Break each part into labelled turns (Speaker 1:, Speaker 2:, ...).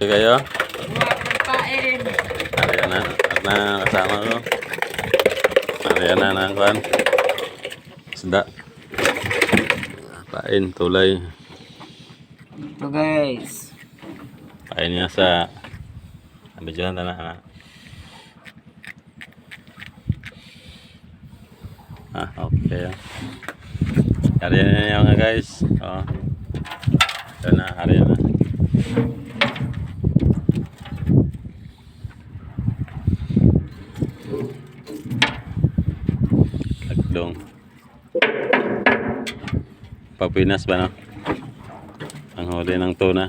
Speaker 1: Kayo?
Speaker 2: Nagpain.
Speaker 1: Ariyan na. At na kasama ko. Ariyan na nangkuhan. Isda. Pain, tulay.
Speaker 2: Ito guys.
Speaker 1: Pain niya sa abidyohan na na. Okay. Ariyan na niya mga guys. Ito na, ariyan na. Lagdong. Papinas ba no? Ang huli ng tuna.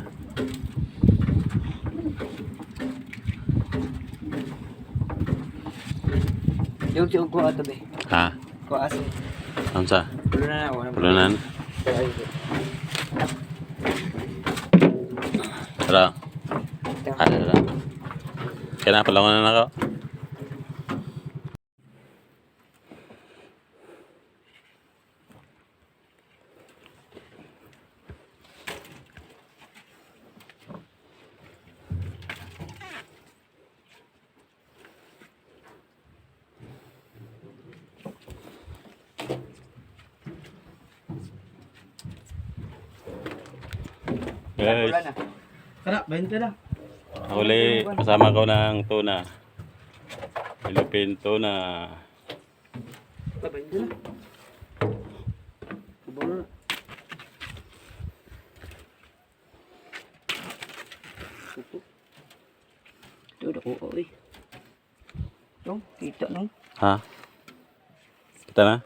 Speaker 2: Yung si Ugo ato be.
Speaker 1: Ha?
Speaker 2: Ko aso.
Speaker 1: Ano sa?
Speaker 2: Pulo na ako.
Speaker 1: Pulunan? Tara. Tara. Kaya na pala ko na ako. Guys,
Speaker 2: Tara, 20 na.
Speaker 1: huli kasama ko ng tuna. Philippine tuna.
Speaker 2: 20 na. Kubo na. Ito na ko oy. Yung kita no.
Speaker 1: Ha? Kita na?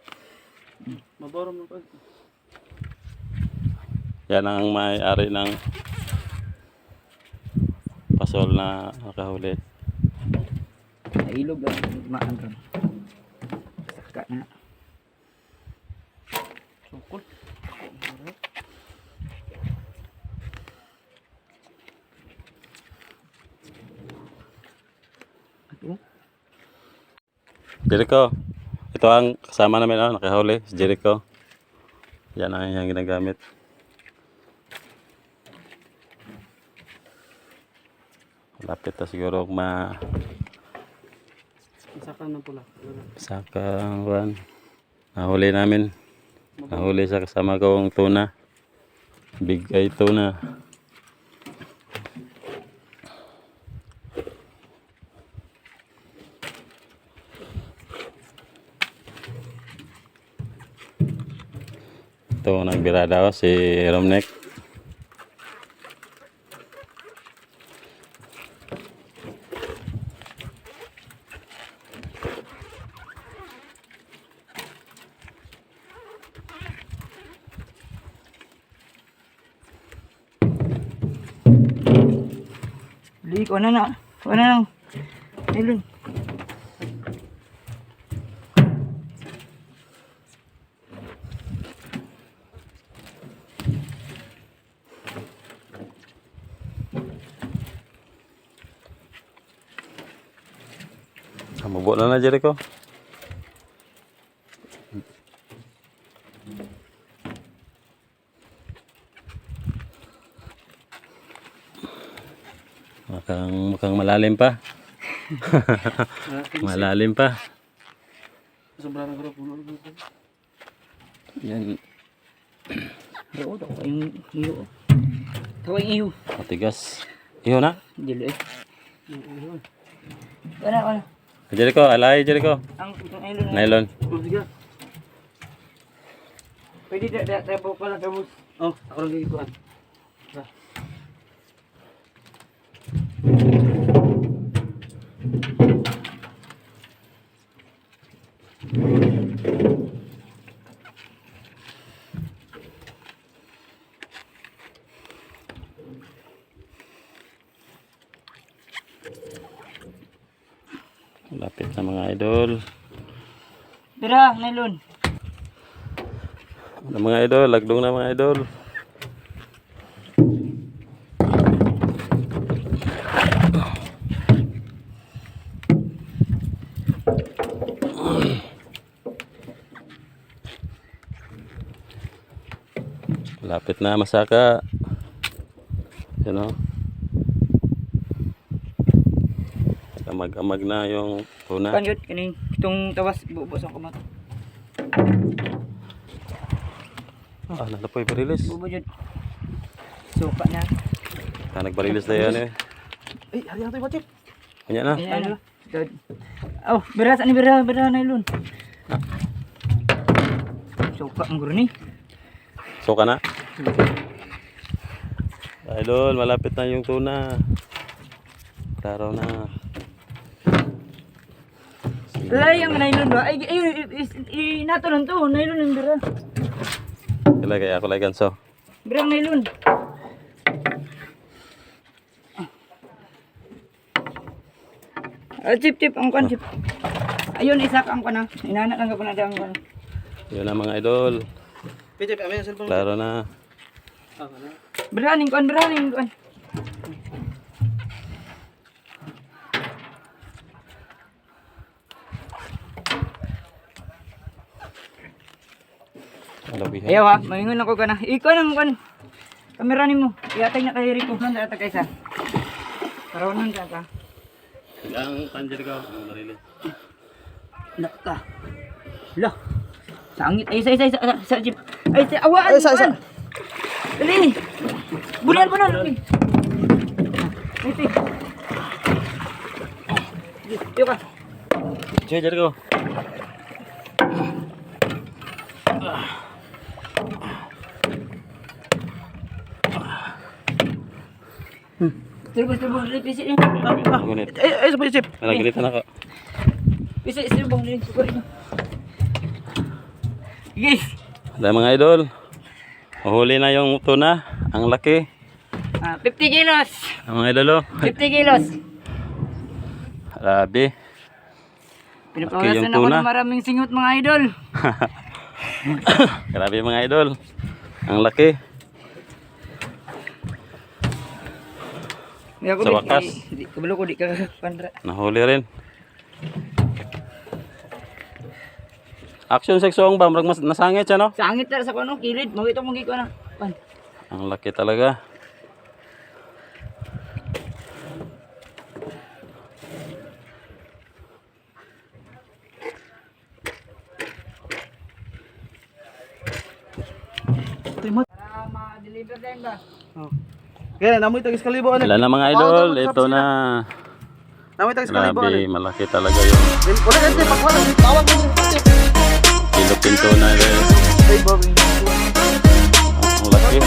Speaker 2: Mabarom na pa.
Speaker 1: Yan ang may-ari ng pasol na nakahuli.
Speaker 2: Nailog lang. Maan ron. Saka na. Sukol. Ito.
Speaker 1: Jericho. Ito ang kasama namin nakahuli. Si Jericho. Yan ang yung ginagamit. Lapit na siguro
Speaker 2: Saka na pula.
Speaker 1: sakang kuwan. Nahuli namin. Nahuli sa kasama kong tuna. Big eye tuna. Ito nagbirada ako si Romnek.
Speaker 2: Liko na na. Wala na. Nilun.
Speaker 1: Mabuo na Jericho. Mukhang malalim pa. Malalim pa.
Speaker 2: Sobrang garo puno.
Speaker 1: Yan.
Speaker 2: Oo, daw yung iyo. Tawag iyo.
Speaker 1: Matigas. Iho na.
Speaker 2: Dili. Wala.
Speaker 1: Jericho, alay Jericho.
Speaker 2: Ang itong nylon.
Speaker 1: Nylon.
Speaker 2: Sige. Pwede tayo pala kabus. Oh, ako lang gikuan.
Speaker 1: Lapit na mga idol.
Speaker 2: Dira, nylon.
Speaker 1: Mga idol, lagdong na mga idol. Lapit na masaka. Yan o. Amag-amag na yung tuna.
Speaker 2: Kan yun, kaning itong tawas, bubos ang kamat.
Speaker 1: Ah, nalapoy barilis.
Speaker 2: Bubo yun. Suka na.
Speaker 1: Nagbarilis na yan eh.
Speaker 3: Eh, hari ang tayo ba, Chip?
Speaker 1: Kanya na.
Speaker 2: Ayan, ano? Oh, beras ani beras na ilun. Suka ang guro ni.
Speaker 1: So ka na. Idol, malapit na yung tuna. Klaro na.
Speaker 2: Layang nailon ba? Ay, nato lang to. Nailon ang bira.
Speaker 1: Kailan kaya ako lagi ganso.
Speaker 2: Birang nailon. Chip, ang kan, chip. Ayun, isa ka ang kan na. Inana lang ka pa na ang kan.
Speaker 1: Yun na mga idol.
Speaker 3: Chip, amin ang cellphone.
Speaker 1: Klaro na.
Speaker 2: Beraning kan.
Speaker 1: Malabihan.
Speaker 2: Ayaw ha, maingon ako ka na. Ikaw nang kan. Kamera ni mo. Iatay na kay Rico. Nang sa kaysa. Karonan ka ka.
Speaker 1: Ang tanjer ka. Ang barilis.
Speaker 2: Naka. Lah. Sangit. Ay, sa jeep. Ay, sa awaan.
Speaker 3: Ay, sa.
Speaker 2: Dali. Bulan. Okay. Ay, tik. Yuk ka.
Speaker 1: Tanjer ko.
Speaker 2: Serbo, pisik ni.
Speaker 1: Ngunit.
Speaker 3: Eh, sabay, Chip.
Speaker 1: Nalagilitan ako.
Speaker 2: Pisik, serbo ni. Sukur ni. Guys.
Speaker 1: Dahil mga idol. Mahuli na yung tuna. Ang laki.
Speaker 2: 50 kilos.
Speaker 1: Ang mga idol oh.
Speaker 2: 50 kilos.
Speaker 1: Grabe.
Speaker 2: Pinapawasan
Speaker 1: yung
Speaker 2: ako
Speaker 1: tuna.
Speaker 2: ng maraming singot mga idol.
Speaker 1: Grabe mga idol. Ang laki. Sa wakas.
Speaker 2: Kabalo ko di ka pandra.
Speaker 1: Nahuli rin. Action sexual ba? Marag mas nasangit siya no?
Speaker 2: Sangit na sa kuno kilid, magito mong giko na. Pan.
Speaker 1: Ang laki talaga.
Speaker 2: Para ma-deliver din ba?
Speaker 3: Kaya, namoy tagis kalibo.
Speaker 1: Wala na mga idol. Ito na.
Speaker 3: Namoy tagis kalibo.
Speaker 1: Grabe. Malaki talaga yung
Speaker 3: Wala yan, Chip. Pagwala, tawag mo. Chip.
Speaker 1: Philippine tuna rin.
Speaker 3: Ay, Bobby.
Speaker 1: Ang laki.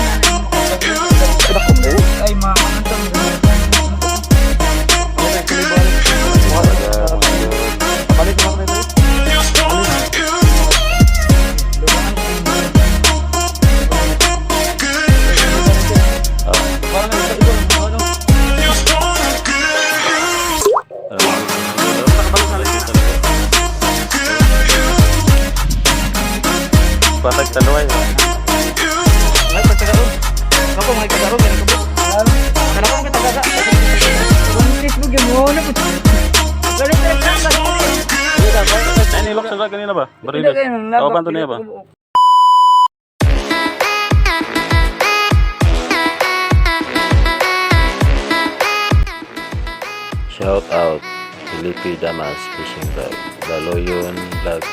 Speaker 2: Ay ma anong
Speaker 3: Palit mo lang rin.
Speaker 1: Patag taluay.
Speaker 3: Ay, pagkakaroon. Ako, mga kagaroon. Ganun ko. Kanako mo kitagaga.
Speaker 2: Facebook yung mo na po. Galit na
Speaker 1: Ay, nilok sa kanina ba? Barilis. Kawaban to niya ba? Shout out Felipe Damas Fishing Vlog, Daloyon Vlog.